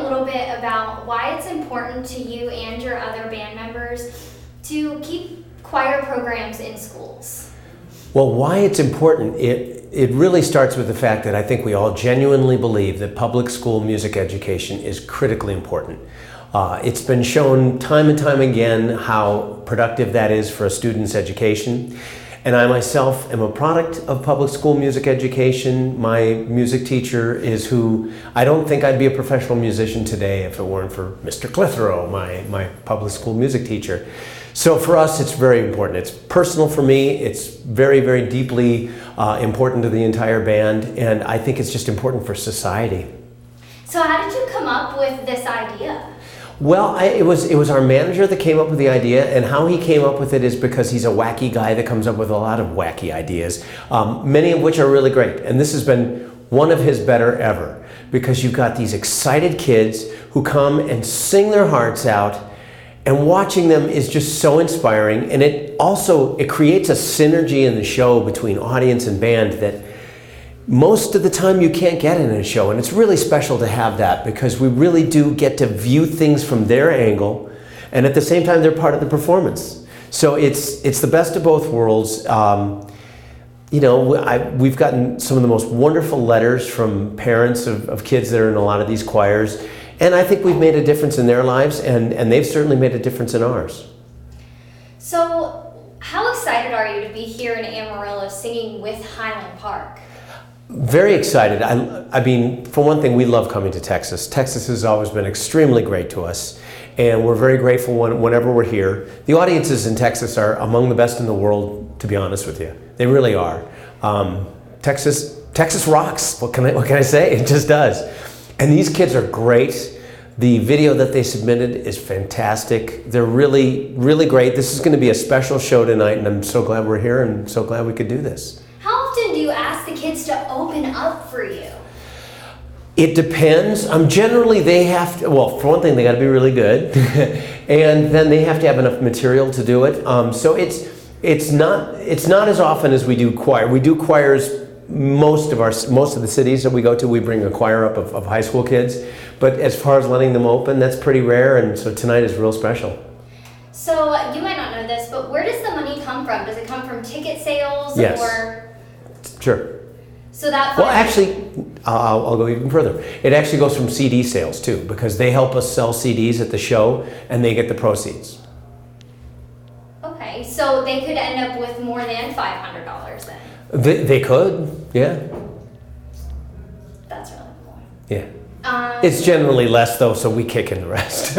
little bit about why it's important to you and your other band members to keep choir programs in schools? Well, why it's important, it really starts with the fact that I think we all genuinely believe that public school music education is critically important. It's been shown time and time again how productive that is for a student's education. And I myself am a product of public school music education. My music teacher is who, I don't think I'd be a professional musician today if it weren't for Mr. Clitheroe, my public school music teacher. So for us, it's very important. It's personal for me. It's very, very deeply important to the entire band. And I think it's just important for society. So how did you come up with this idea? Well, it was our manager that came up with the idea, and how he came up with it is because he's a wacky guy that comes up with a lot of wacky ideas, many of which are really great. And this has been one of his better ever, because you've got these excited kids who come and sing their hearts out, and watching them is just so inspiring. And it creates a synergy in the show between audience and band that most of the time you can't get in a show, and it's really special to have that because we really do get to view things from their angle, and at the same time they're part of the performance. So it's the best of both worlds. You know, we've gotten some of the most wonderful letters from parents of kids that are in a lot of these choirs, and I think we've made a difference in their lives, and they've certainly made a difference in ours. So how excited are you to be here in Amarillo singing with Highland Park? Very excited. I mean, for one thing, we love coming to Texas. Texas has always been extremely great to us, and we're very grateful whenever we're here. The audiences in Texas are among the best in the world, to be honest with you. They really are. Texas rocks. What can I say? It just does. And these kids are great. The video that they submitted is fantastic. They're really, really great. This is going to be a special show tonight, and I'm so glad we're here and so glad we could do this. How often do you ask the kids to open up for you? It depends. Generally, they have to, well, for one thing, they got to be really good, and then they have to have enough material to do it. So it's not as often as we do choir. We do choirs most of the cities that we go to. We bring a choir up of high school kids, but as far as letting them open, that's pretty rare. And so tonight is real special. So you might not know this, but where does the money come from? Does it come from ticket sales? Yes. Or? Sure. So that. Well, actually, I'll go even further. It actually goes from CD sales too, because they help us sell CDs at the show, and they get the proceeds. Okay, so they could end up with more than $500 then. They could, yeah. That's really cool. Yeah. It's generally less though, so we kick in the rest.